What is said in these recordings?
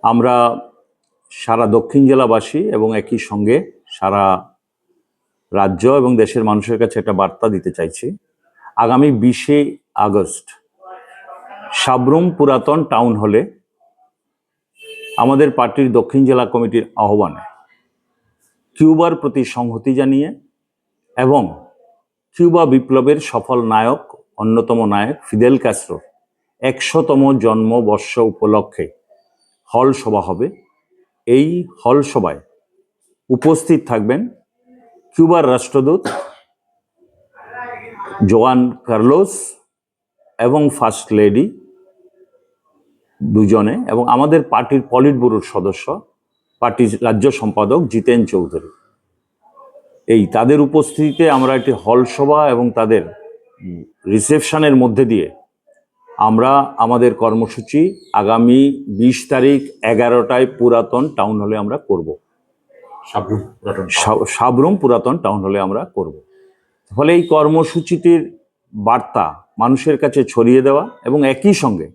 আমরা সারা দক্ষিণ জেলাবাসী এবং একই সঙ্গে সারা রাজ্য এবং দেশের মানুষের কাছে একটা বার্তা দিতে চাইছি। আগামী 20শে আগস্ট সাবরুম পুরাতন টাউন হলে আমাদের পার্টির দক্ষিণ জেলা কমিটির আহ্বানে কিউবার প্রতি সংহতি জানিয়ে এবং কিউবা বিপ্লবের সফল নায়ক, অন্যতম নায়ক ফিদেল ক্যাস্ট্রোর 100তম জন্মবর্ষ উপলক্ষে হল সভা হবে। এই হল সভায় উপস্থিত থাকবেন কিউবার রাষ্ট্রদূত জোয়ান কার্লোস এবং ফার্স্ট লেডি দুজনে, এবং আমাদের পার্টির পলিট ব্যুরোর সদস্য, পার্টির রাজ্য সম্পাদক জিতেন চৌধুরী। তাদের উপস্থিতিতে আমরা একটি হল সভা এবং তাদের রিসেপশনের মধ্যে দিয়ে আমরা আমাদের কর্মসূচি আগামী 20 তারিখ 11টায় পুরাতন টাউন হলে আমরা করব। সাবরুম পুরাতন টাউন হলে আমরা করব। ফলে এই কর্মসূচিটির বার্তা মানুষের কাছে ছড়িয়ে দেওয়া এবং একই সঙ্গে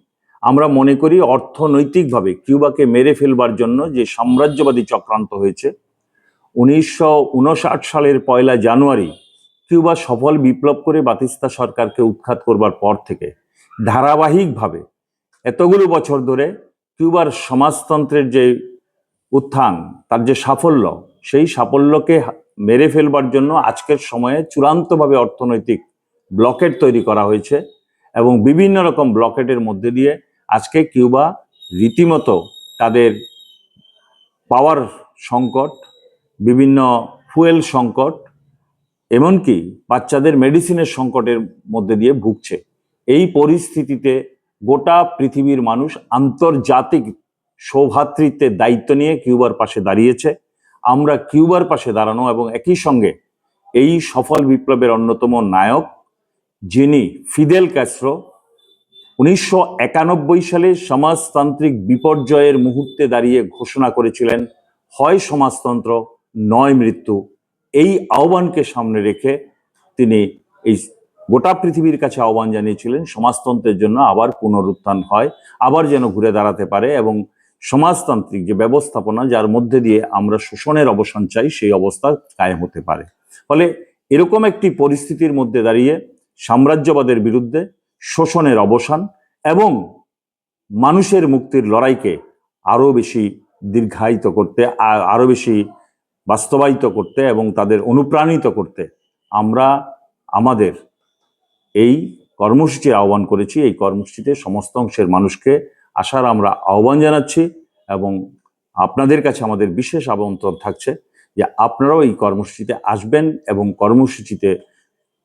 আমরা মনে করি অর্থনৈতিকভাবে কিউবাকে মেরে ফেলবার জন্য যে সাম্রাজ্যবাদী চক্রান্ত হয়েছে, 1959 সালের 1 জানুয়ারি কিউবা সফল বিপ্লব করে বাতিস্তা সরকারকে উৎখাত করবার পর থেকে ধারাবাহিকভাবে এতগুলো বছর ধরে কিউবার সমাজতন্ত্রের যে উত্থান, তার যে সাফল্য, সেই সাফল্যকে মেরে ফেলবার জন্য আজকের সময়ে চূড়ান্তভাবে অর্থনৈতিক ব্লকেট তৈরি করা হয়েছে এবং বিভিন্ন রকম ব্লকেটের মধ্যে দিয়ে আজকে কিউবা রীতিমতো তাদের পাওয়ার সংকট, বিভিন্ন ফুয়েল সংকট, এমনকি বাচ্চাদের মেডিসিনের সংকটের মধ্যে দিয়ে ভুগছে। এই পরিস্থিতিতে গোটা পৃথিবীর মানুষ আন্তর্জাতিক সৌভ্রাতৃত্বের দায়িত্ব নিয়ে কিউবার পাশে দাঁড়িয়েছে। আমরা কিউবার পাশে দাঁড়ানো এবং একই সঙ্গে এই সফল বিপ্লবের অন্যতম নায়ক, যিনি ফিদেল ক্যাস্ট্রো 1991 সালে সমাজতান্ত্রিক বিপর্যয়ের মুহূর্তে দাঁড়িয়ে ঘোষণা করেছিলেন, হয় সমাজতন্ত্র নয় মৃত্যু। এই আহ্বানকে সামনে রেখে তিনি এই গোটা পৃথিবীর কাছে আহ্বান জানিয়েছিলেন সমাজতন্ত্রের জন্য আবার পুনরুত্থান হয়, আবার যেন ঘুরে দাঁড়াতে পারে এবং সমাজতান্ত্রিক যে ব্যবস্থাপনা, যার মধ্যে দিয়ে আমরা শোষণের অবসান চাই, সেই অবস্থা কায়েম হতে পারে। ফলে এরকম একটি পরিস্থিতির মধ্যে দাঁড়িয়ে সাম্রাজ্যবাদের বিরুদ্ধে শোষণের অবসান এবং মানুষের মুক্তির লড়াইকে আরও বেশি দীর্ঘায়িত করতে, আরও বেশি বাস্তবায়িত করতে এবং তাদের অনুপ্রাণিত করতে আমরা আমাদের এই কর্মসূচির আহ্বান করেছি। এই কর্মসূচিতে সমস্ত অংশের মানুষকে আসার আমরা আহ্বান জানাচ্ছি এবং আপনাদের কাছে আমাদের বিশেষ আমন্ত্রণ থাকছে যে আপনারাও এই কর্মসূচিতে আসবেন এবং কর্মসূচিতে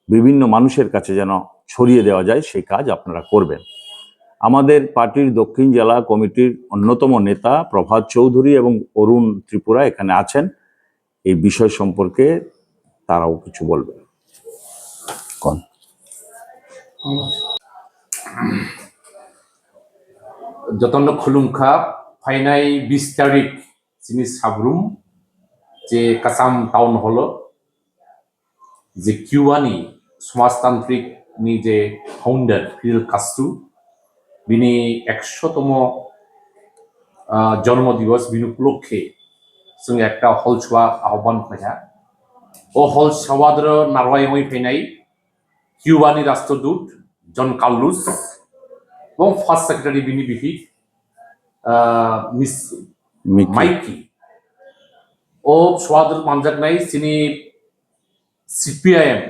বিভিন্ন মানুষের কাছে যেন ছড়িয়ে দেওয়া যায় সেই কাজ আপনারা করবেন। আমাদের পার্টির দক্ষিণ জেলা কমিটির অন্যতম নেতা প্রভাত চৌধুরী এবং অরুণ ত্রিপুরা এখানে আছেন। এই বিষয় সম্পর্কে তারাও কিছু বলবেন। যতন খুলুমখা ফাইনাই 20 তারিখ যিনি সাবরুম যে কাসাম টাউন হলো যে কিউবানি সমাজতান্ত্রিক নি যে ফাউন্ডার ফিদেল কাস্ট্রো বিনি 100তম জন্মদিবস বিনি উপলক্ষে जों একটা হল সভা আহ্বান খাইয়া ও হল সভাদ্র নারওয়াই ফাইনাই কিউবানি রাষ্ট্রদূত জন কার্লোস এবং ফার্স্ট সেক্রেটারি বিনি বিহি মিস মাইকি ও সভাদ্র মানজাকনাই যিনি সিপিআইএম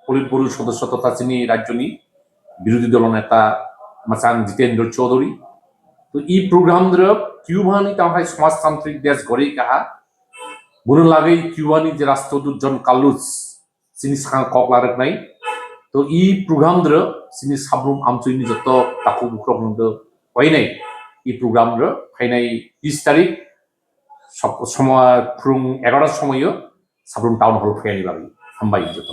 পলিট ব্যুরোর সদস্য তথা যিনি রাজ্যনি বিরোধী দল নেতা মাসাং জিতেন্দ্র চৌধুরী। তো এই প্রোগ্রাম কিউবানি তাহাই সমাজতান্ত্রিক দেশ গড়ে কাহা বুনো লাগেই কিউবানি যে রাষ্ট্রদূত জন কার্লোস যিনি সাং কক লারকনাই। তো এই প্রোগ্রাম যিনি সাবরুম আমচুইনি যত তাকু বুক্রম হয়নাই এই প্রোগ্রাম ফাইনাই 20 তারিখ সময় ফুং 11টার সময়ও সাবরুম টাউন হল ফাইনি বাবি হামবাই যত।